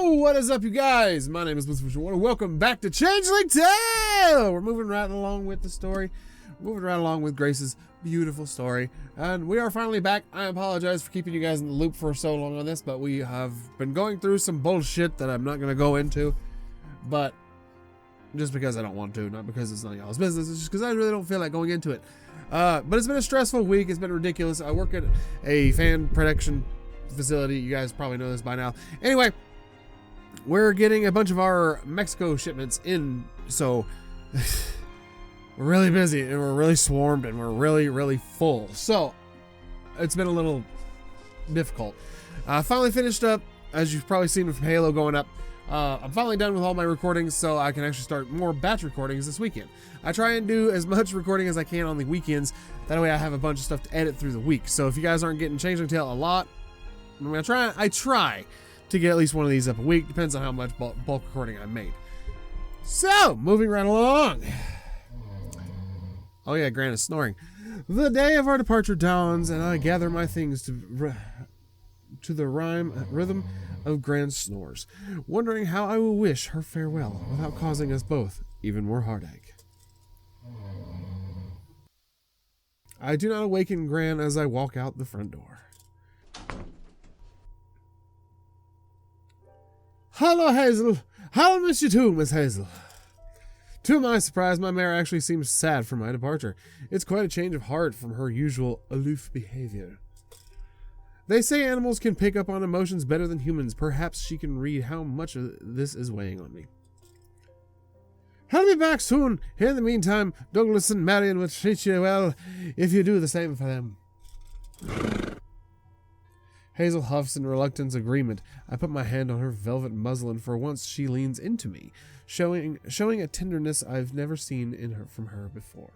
What is up, you guys? My name is Lucifer. Welcome back to Changling Tale. We're moving right along with the story. Moving right along with Grace's beautiful story. And we are finally back. I apologize for keeping you guys in the loop for so long on this, but we have been going through some bullshit that I'm not going to go into. But just because I don't want to, not because it's not y'all's business. It's just because I really don't feel like going into it. But it's been a stressful week. It's been ridiculous. I work at a fan production facility. You guys probably know this by now. Anyway, we're getting a bunch of our Mexico shipments in, so we're really busy and we're really swarmed and we're really full. So it's been a little difficult. I finally finished up, as you've probably seen from Halo going up. I'm finally done with all my recordings, so I can actually start more batch recordings this weekend. I try and do as much recording as I can on the weekends. That way I have a bunch of stuff to edit through the week. So if you guys aren't getting Changing Tale a lot, I try to get at least one of these up a week. Depends on how much bulk recording I made. So, moving right along. Oh yeah, Grant is snoring. The day of our departure dawns, and I gather my things to the rhythm of Grant's snores, wondering how I will wish her farewell without causing us both even more heartache. I do not awaken Grant as I walk out the front door. Hello, Hazel. How miss you too, Miss Hazel. To my surprise, my mare actually seems sad for my departure. It's quite a change of heart from her usual aloof behavior. They say animals can pick up on emotions better than humans. Perhaps she can read how much of this is weighing on me. I'll be back soon. In the meantime, Douglas and Marion will treat you well if you do the same for them. Hazel huffs in reluctant agreement. I put my hand on her velvet muslin. For once, she leans into me, showing a tenderness I've never seen from her before.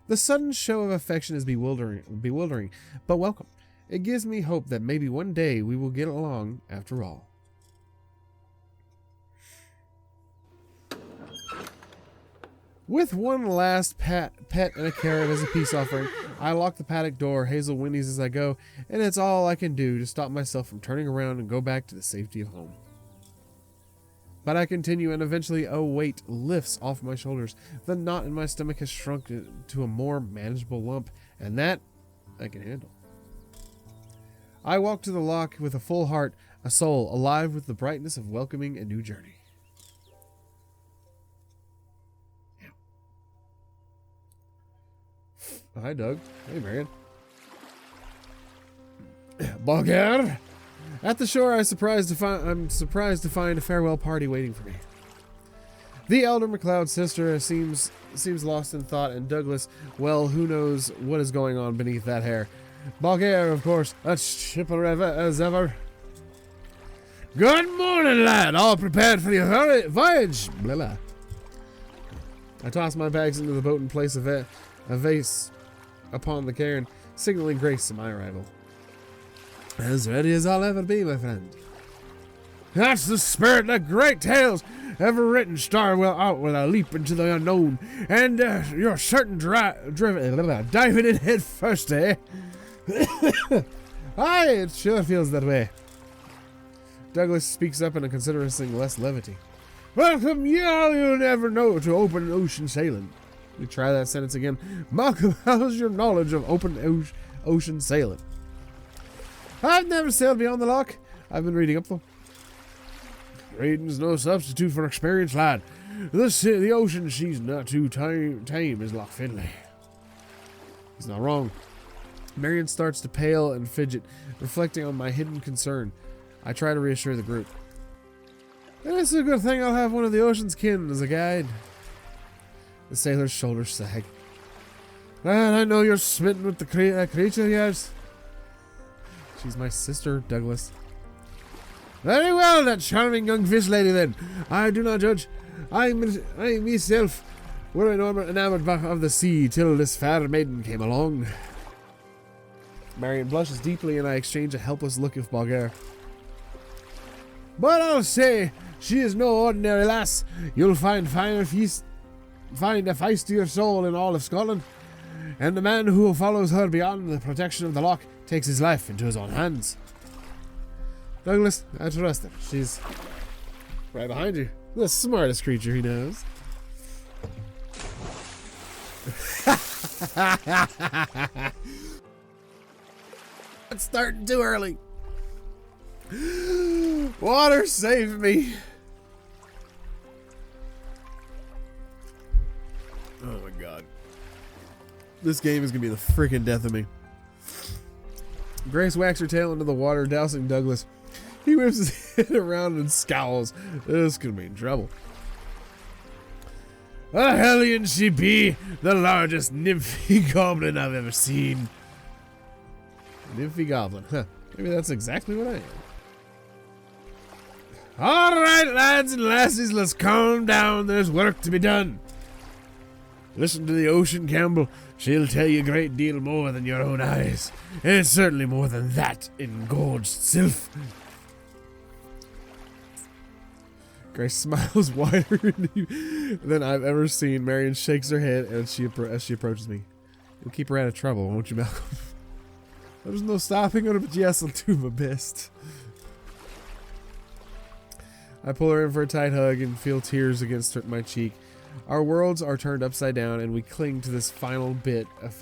The sudden show of affection is bewildering, but welcome. It gives me hope that maybe one day we will get along after all. With one last pet and a carrot as a peace offering, I lock the paddock door. Hazel whinnies as I go, and it's all I can do to stop myself from turning around and go back to the safety of home. But I continue, and eventually a weight lifts off my shoulders. The knot in my stomach has shrunk to a more manageable lump, and that I can handle. I walk to the lock with a full heart, a soul alive with the brightness of welcoming a new journey. Hi, Doug. Hey, Marion. Bulgar. At the shore, I'm surprised to find a farewell party waiting for me. The elder McLeod's sister seems lost in thought, and Douglas, well, who knows what is going on beneath that hair. Bulgar, of course, as chipper as ever. Good morning, lad. All prepared for your voyage. Blah, blah. I toss my bags into the boat and place a vase upon the cairn, signaling Grace to my arrival. As ready as I'll ever be, my friend. That's the spirit that great tales ever written start out with a leap into the unknown, and you're certain diving in head first, eh? Aye, it sure feels that way. Douglas speaks up in a considerably less levity. Welcome, you'll never know to open ocean sailing. We try that sentence again. Malcolm, how's your knowledge of open ocean sailing? I've never sailed beyond the loch. I've been reading up though. Reading's no substitute for experience, lad. The ocean, she's not too tame as Loch Finlay. He's not wrong. Marion starts to pale and fidget, reflecting on my hidden concern. I try to reassure the group. It's a good thing I'll have one of the ocean's kin as a guide. The sailor's shoulders sag. And I know you're smitten with the creature of yours. She's my sister, Douglas. Very well, that charming young fish lady, then. I do not judge. I myself were enamored of the sea till this fair maiden came along. Marion blushes deeply, and I exchange a helpless look with Bulgar. But I'll say, she is no ordinary lass. You'll find a feistier soul in all of Scotland, and the man who follows her beyond the protection of the loch takes his life into his own hands. Douglas, I trust her. She's right behind you. The smartest creature he knows. It's starting too early. Water, save me. Oh my god. This game is gonna be the freaking death of me. Grace whacks her tail into the water, dousing Douglas. He whips his head around and scowls. This could mean trouble. A hellion she be, the largest nymphy goblin I've ever seen. Nymphy goblin, huh? Maybe that's exactly what I am. All right, lads and lassies, let's calm down. There's work to be done. Listen to the ocean, Campbell. She'll tell you a great deal more than your own eyes. And certainly more than that engorged sylph. Grace smiles wider than I've ever seen. Marion shakes her head as she approaches me. You'll keep her out of trouble, won't you, Malcolm? There's no stopping her, but yes, I'll do my best. I pull her in for a tight hug and feel tears against my cheek. Our worlds are turned upside down, and we cling to this final bit of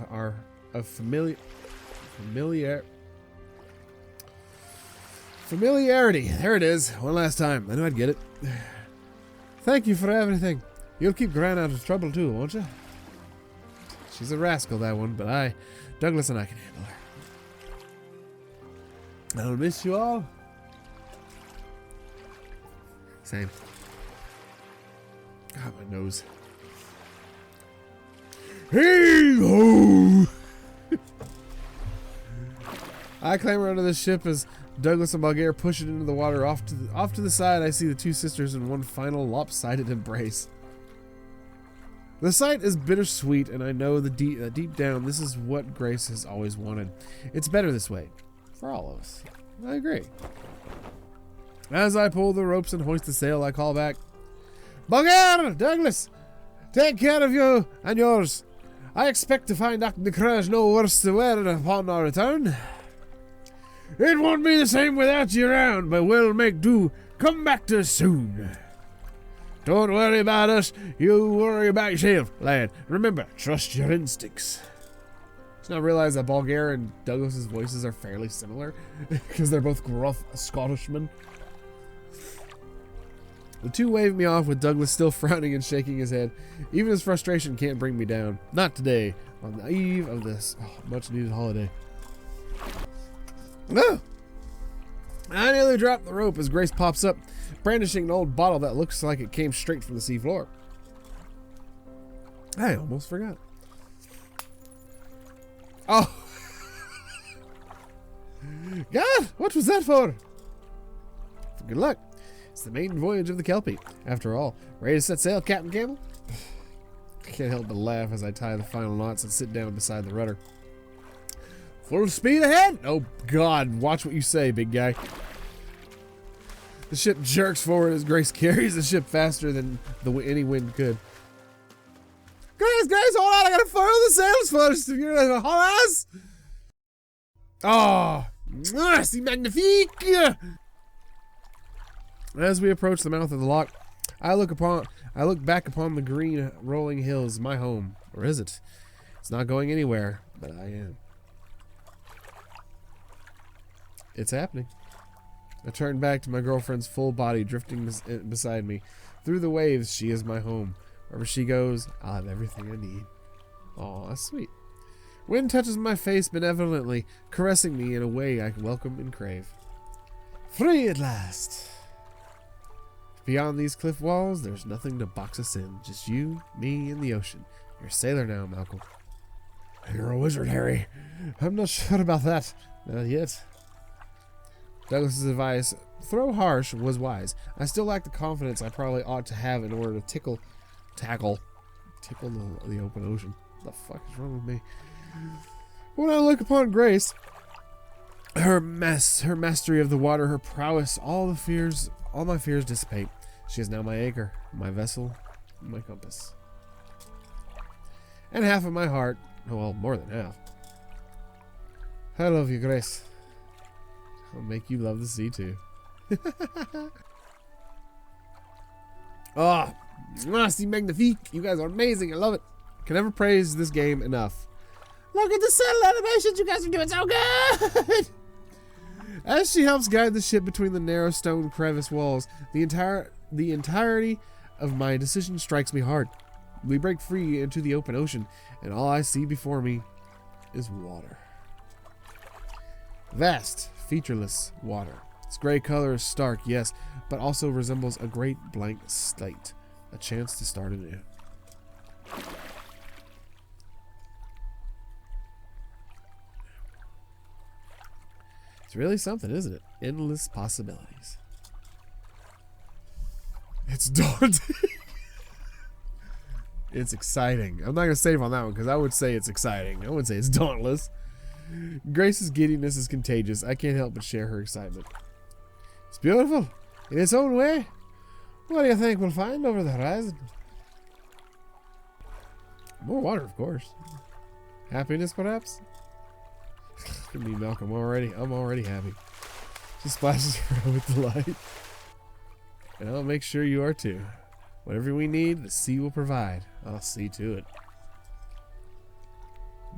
familiarity. There it is. One last time. I knew I'd get it. Thank you for everything. You'll keep Gran out of trouble too, won't you? She's a rascal, that one, but Douglas and I can handle her. I'll miss you all. Same. God, my nose. Hey ho! I clamber under the ship as Douglas and Bulgaria push it into the water. Off to the side, I see the two sisters in one final lopsided embrace. The sight is bittersweet, and I know deep down this is what Grace has always wanted. It's better this way, for all of us. I agree. As I pull the ropes and hoist the sail, I call back, Bulgaria, Douglas, take care of you and yours. I expect to find Dr. Cruz no worse to wear upon our return. It won't be the same without you around, but we'll make do. Come back to us soon. Don't worry about us. You worry about yourself, lad. Remember, trust your instincts. Just now realize that Bulgaria and Douglas's voices are fairly similar because they're both gruff Scottishmen. The two wave me off with Douglas still frowning and shaking his head. Even his frustration can't bring me down. Not today, on the eve of this much needed holiday. No! I nearly dropped the rope as Grace pops up, brandishing an old bottle that looks like it came straight from the seafloor. I almost forgot. Oh! God, what was that for? Good luck. It's the maiden voyage of the Kelpie. After all, ready to set sail, Captain Campbell? I can't help but laugh as I tie the final knots and sit down beside the rudder. Full speed ahead! Oh God, watch what you say, big guy. The ship jerks forward as Grace carries the ship faster than any wind could. Grace, hold on! I gotta furl the sails first. If you're gonna haul ass. Oh, c'est magnifique! As we approach the mouth of the loch, I look back upon the green rolling hills, my home. Or is it? It's not going anywhere, but I am. It's happening. I turn back to my girlfriend's full body drifting beside me. Through the waves, she is my home. Wherever she goes, I'll have everything I need. Aw, that's sweet. Wind touches my face benevolently, caressing me in a way I welcome and crave. Free at last! Beyond these cliff walls, there's nothing to box us in. Just you, me, and the ocean. You're a sailor now, Malcolm. You're a wizard, Harry. I'm not sure about that. Not yet. Douglas's advice, though harsh, was wise. I still lack the confidence I probably ought to have in order to tackle the open ocean. What the fuck is wrong with me? When I look upon Grace, her mastery of the water, her prowess, all my fears dissipate. She is now my anchor, my vessel, my compass. And half of my heart, well, more than half. I love you, Grace. I'll make you love the sea too. Oh, c'est magnifique. You guys are amazing. I love it. Can never praise this game enough. Look at the subtle animations. You guys are doing so good. As she helps guide the ship between the narrow stone crevice walls, the entirety of my decision strikes me hard. We break free into the open ocean, and all I see before me is water. Vast, featureless water. Its gray color is stark, yes, but also resembles a great blank slate. A chance to start anew. It's really something, isn't it? Endless possibilities. It's daunting. It's exciting. I'm not going to save on that one because I would say it's exciting. I wouldn't say it's dauntless. Grace's giddiness is contagious. I can't help but share her excitement. It's beautiful in its own way. What do you think we'll find over the horizon? More water, of course. Happiness, perhaps? Look at me, Malcolm. I'm already happy. She splashes around with delight. And I'll make sure you are too. Whatever we need, the sea will provide. I'll see to it.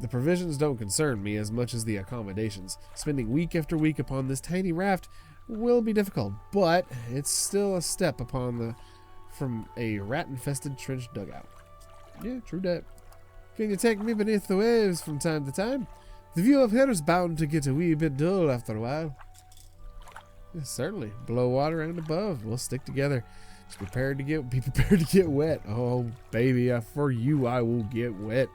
The provisions don't concern me as much as the accommodations. Spending week after week upon this tiny raft will be difficult, but it's still a step from a rat-infested trench dugout. Yeah, true that. Can you take me beneath the waves from time to time? The view up here is bound to get a wee bit dull after a while. Yes, certainly. Below water and above, we'll stick together. Just be prepared to get wet. Oh, baby, for you, I will get wet.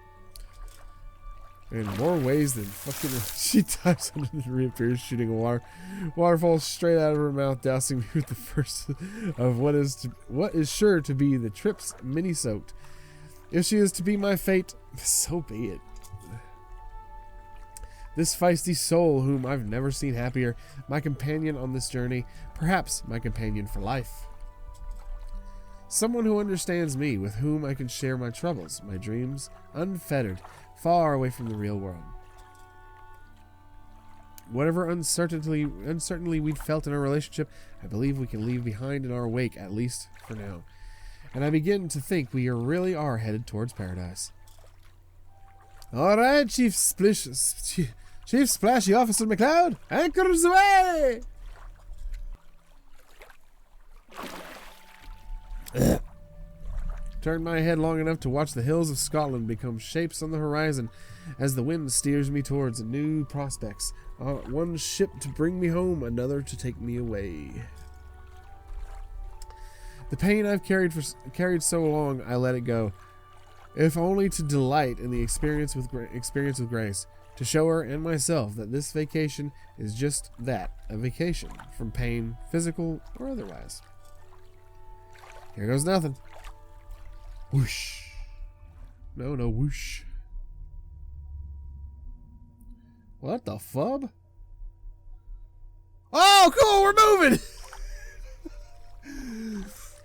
In more ways than fucking. She dives under and reappears, shooting a waterfall straight out of her mouth, dousing me with the first of what is sure to be the trip's mini-soaked. If she is to be my fate, so be it. This feisty soul, whom I've never seen happier, my companion on this journey, perhaps my companion for life. Someone who understands me, with whom I can share my troubles, my dreams, unfettered, far away from the real world. Whatever uncertainty we'd felt in our relationship, I believe we can leave behind in our wake, at least for now. And I begin to think we really are headed towards paradise. All right, Chief Splashy Officer McCloud, anchors away! Turn my head long enough to watch the hills of Scotland become shapes on the horizon as the wind steers me towards new prospects. One ship to bring me home, another to take me away. The pain I've carried so long, I let it go, if only to delight in the experience with Grace, to show her and myself that this vacation is just that, a vacation from pain, physical or otherwise. Here goes nothing. Whoosh. No, whoosh. What the fub? Oh, cool, we're moving!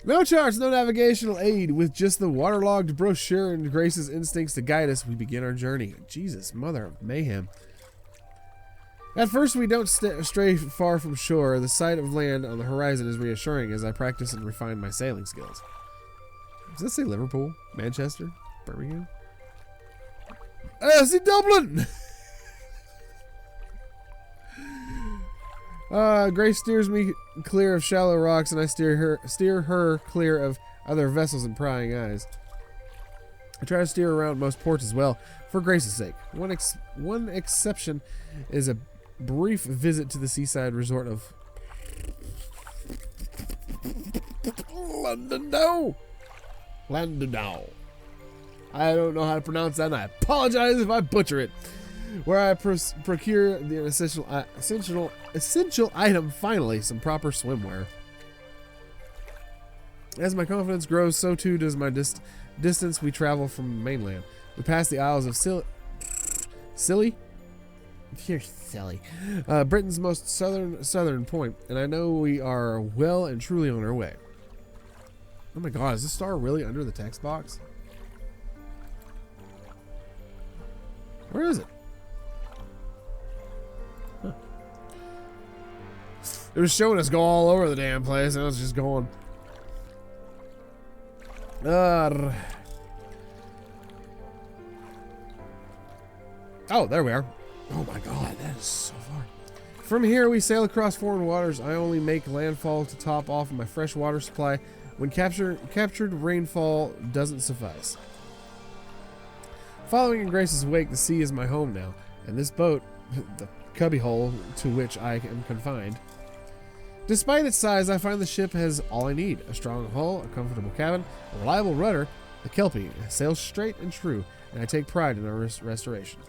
No charts, no navigational aid. With just the waterlogged brochure and Grace's instincts to guide us, we begin our journey. Jesus, mother of mayhem. At first, we don't stray far from shore. The sight of land on the horizon is reassuring as I practice and refine my sailing skills. Does that say Liverpool? Manchester? Birmingham? See Dublin! Grace steers me clear of shallow rocks, and I steer her clear of other vessels and prying eyes. I try to steer around most ports as well, for Grace's sake. One exception is a brief visit to the seaside resort of London. I don't know how to pronounce that, and I apologize if I butcher it. Where I procure the essential item, finally, some proper swimwear. As my confidence grows, so too does my distance we travel from the mainland. We pass the Isles of Scilly? You're silly. Britain's most southern point, and I know we are well and truly on our way. Oh my god, is this star really under the text box? Where is it? Huh. It was showing us go all over the damn place, and I was just going. Oh, there we are. Oh my god, that is so far. From here, we sail across foreign waters. I only make landfall to top off my fresh water supply when captured rainfall doesn't suffice. Following in Grace's wake, the sea is my home now, and this boat, the cubbyhole to which I am confined. Despite its size, I find the ship has all I need: a strong hull, a comfortable cabin, a reliable rudder. The Kelpie sails straight and true, and I take pride in our restoration.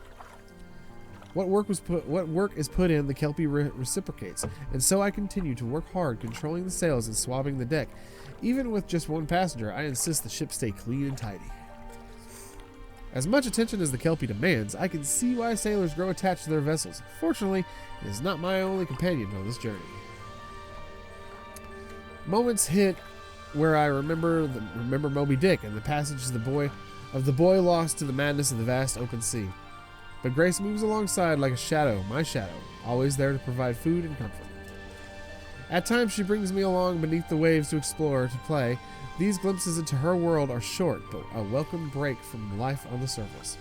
What work is put in, the Kelpie reciprocates, and so I continue to work hard, controlling the sails and swabbing the deck. Even with just one passenger, I insist the ship stay clean and tidy. As much attention as the Kelpie demands, I can see why sailors grow attached to their vessels. Fortunately, it is not my only companion on this journey. Moments hit where I remember Moby Dick and the passage of the boy lost to the madness of the vast open sea. But Grace moves alongside like a shadow, my shadow, always there to provide food and comfort. At times she brings me along beneath the waves to explore, to play. These glimpses into her world are short, but a welcome break from life on the surface.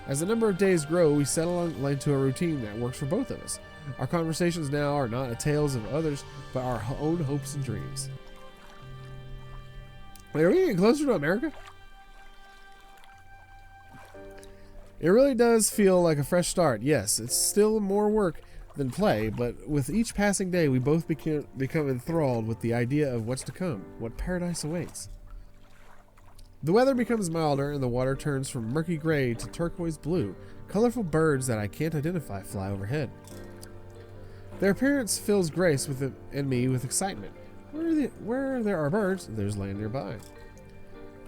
As the number of days grow, we settle into a routine that works for both of us. Our conversations now are not tales of others, but our own hopes and dreams. Wait, are we getting closer to America? It really does feel like a fresh start. Yes, it's still more work than play, but with each passing day, we both become enthralled with the idea of what's to come, what paradise awaits. The weather becomes milder, and the water turns from murky gray to turquoise blue. Colorful birds that I can't identify fly overhead. Their appearance fills Grace and me with excitement. Where there are birds, there's land nearby.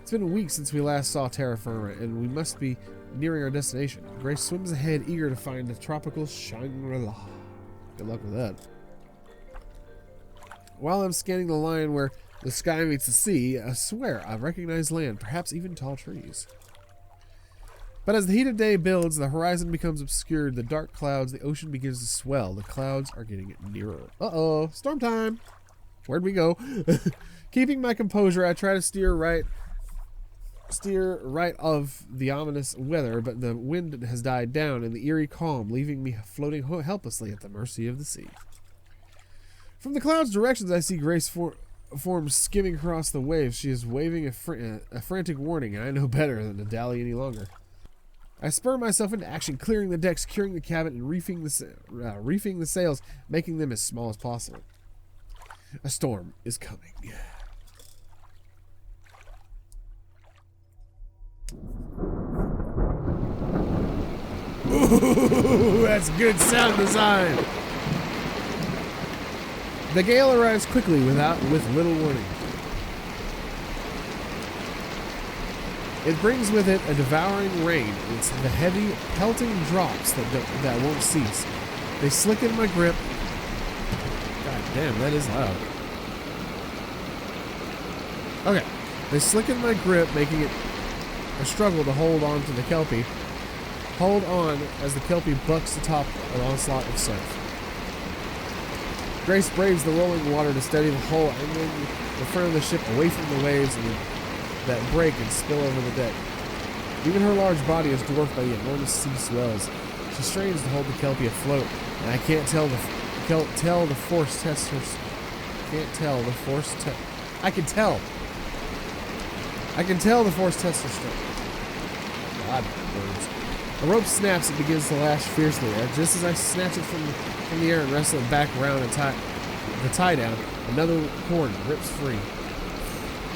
It's been weeks since we last saw terra firma, and we must be nearing our destination. Grace swims ahead, eager to find the tropical Shangri-La. Good luck with that. While I'm scanning the line where the sky meets the sea, I swear I recognize land, perhaps even tall trees. But as the heat of day builds, the horizon becomes obscured, the dark clouds, the ocean begins to swell. The clouds are getting nearer. Uh-oh, storm time! Where'd we go? Keeping my composure, I try to steer right of the ominous weather, but the wind has died down in the eerie calm, leaving me floating helplessly at the mercy of the sea. From the clouds' directions, I see Grace form skimming across the waves. She is waving a frantic warning, and I know better than to dally any longer. I spur myself into action, clearing the deck, securing the cabin, and reefing the sails, making them as small as possible. A storm is coming. Ooh, that's good sound design. The gale arrives quickly with little warning. It brings with it a devouring rain. It's the heavy, pelting drops that won't cease. They slicken my grip. God damn, that is loud. Okay. They slicken my grip, making it a struggle to hold on to the Kelpie. Hold on as the Kelpie bucks atop an onslaught of surf. Grace braves the rolling water to steady the hull, angling the front of the ship away from the waves that break and spill over the deck. Even her large body is dwarfed by the enormous sea swells. She strains to hold the Kelpie afloat, and I can't tell the force test her. I can tell the force test her strength. God, birds. A rope snaps and begins to lash fiercely. Just as I snatch it from the air and wrestle it back around and the tie down, another cord rips free.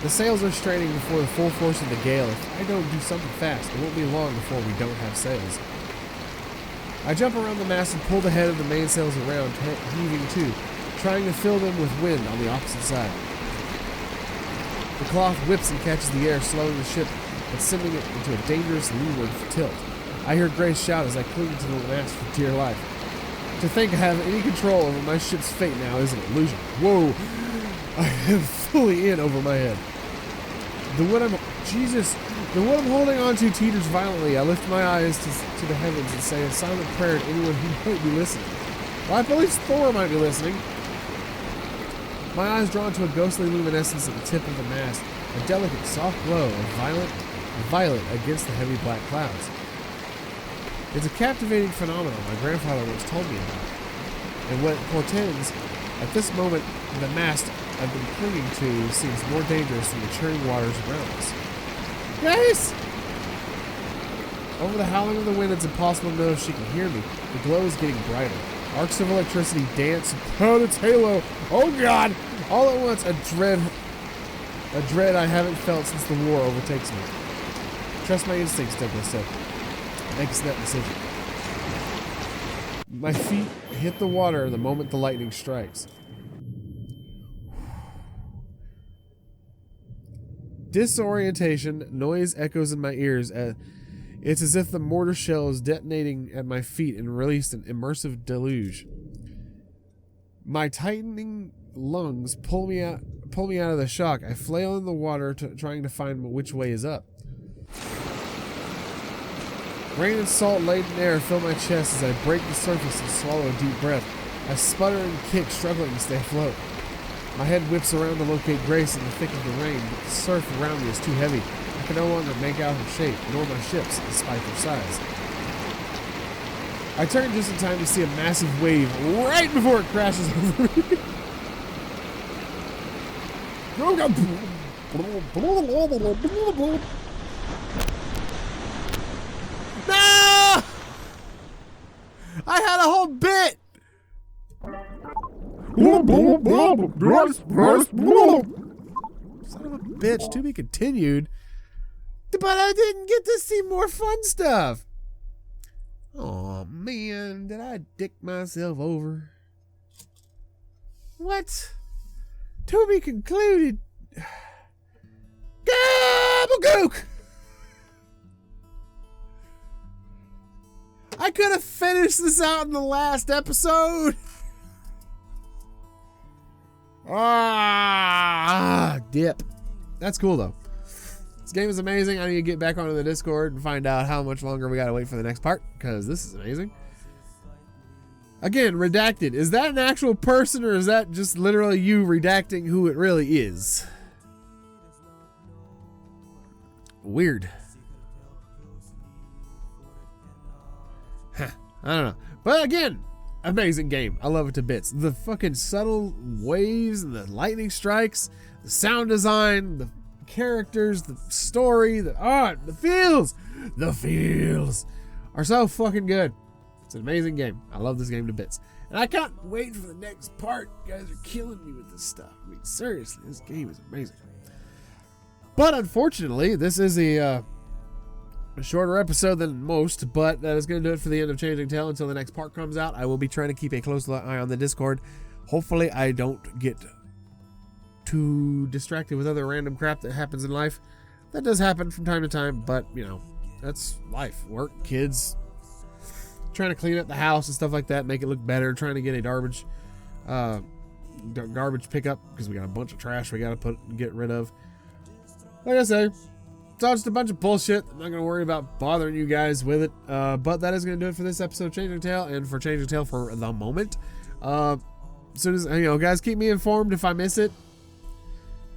The sails are straining before the full force of the gale. If I don't do something fast, it won't be long before we don't have sails. I jump around the mast and pull the head of the mainsails around, heaving too, trying to fill them with wind on the opposite side. The cloth whips and catches the air, slowing the ship and sending it into a dangerous leeward tilt. I hear Grace shout as I cling to the mast for dear life. To think I have any control over my ship's fate now is an illusion. Whoa! I am fully in over my head. The wood I'm holding onto teeters violently. I lift my eyes to the heavens and say a silent prayer to anyone who might be listening. Well, I believe Thor might be listening. My eyes drawn to a ghostly luminescence at the tip of the mast, a delicate, soft glow of violet against the heavy black clouds. It's a captivating phenomenon my grandfather once told me about, and what it portends, at this moment, the mast I've been clinging to seems more dangerous than the churning waters around us. Guys! Over the howling of the wind, it's impossible to know if she can hear me. The glow is getting brighter. Arcs of electricity dance upon its halo. Oh God! All at once, a dread I haven't felt since the war overtakes me. Trust my instincts, Douglas said. Makes that decision. My feet hit the water the moment the lightning strikes. Disorientation, noise echoes in my ears. It's as if the mortar shell is detonating at my feet and released an immersive deluge. My tightening lungs pull me out of the shock. I flail in the water, trying to find which way is up. Rain and salt-laden air fill my chest as I break the surface and swallow a deep breath. I sputter and kick, struggling to stay afloat. My head whips around to locate Grace in the thick of the rain, but the surf around me is too heavy. I can no longer make out her shape, nor my ships, despite their size. I turn just in time to see a massive wave right before it crashes over me. No! I had a whole bit! Son of a bitch, to be continued. But I didn't get to see more fun stuff. Oh man, did I dick myself over? What? To be concluded. Gobblegook! I could have finished this out in the last episode. Dip. That's cool though. This game is amazing. I need to get back onto the Discord and find out how much longer we gotta wait for the next part, because this is amazing. Again, redacted. Is that an actual person, or is that just literally you redacting who it really is? Weird. Huh. I don't know. But again, amazing game. I love it to bits. The fucking subtle waves and the lightning strikes, the sound design, the characters, the story, the art, the feels are so fucking good. It's an amazing game. I love this game to bits. And I can't wait for the next part. You guys are killing me with this stuff. I mean, seriously, this game is amazing. But unfortunately, this is a shorter episode than most, but that is going to do it for the end of Changling Tale until the next part comes out. I will be trying to keep a close eye on the Discord. Hopefully I don't get too distracted with other random crap that happens in life. That does happen from time to time, but you know, that's life. Work, kids, trying to clean up the house and stuff like that, make it look better, trying to get a garbage pickup, because we got a bunch of trash we got to get rid of. Like I say, it's all just a bunch of bullshit. I'm not going to worry about bothering you guys with it. But that is going to do it for this episode of Changling Tale, and for Changling Tale for the moment. As soon as, you know, guys, keep me informed if I miss it.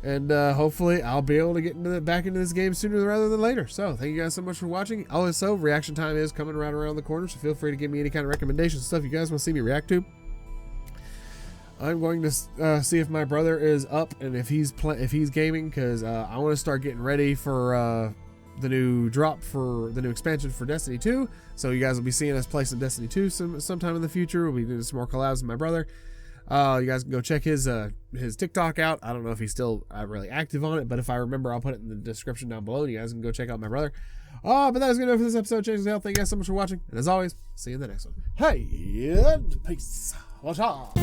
And hopefully I'll be able to get back into this game sooner rather than later. So thank you guys so much for watching. Also, reaction time is coming right around the corner, so feel free to give me any kind of recommendations, stuff you guys want to see me react to. I'm going to see if my brother is up and if he's gaming, because I want to start getting ready for the new drop for the new expansion for Destiny 2. So you guys will be seeing us play some Destiny 2 sometime in the future. We'll be doing some more collabs with my brother. You guys can go check his TikTok out. I don't know if he's still really active on it, but if I remember, I'll put it in the description down below. You guys can go check out my brother. But that is going to do it for this episode of Changing Tale. Thank you guys so much for watching. And as always, see you in the next one. Hey, and peace. What's up?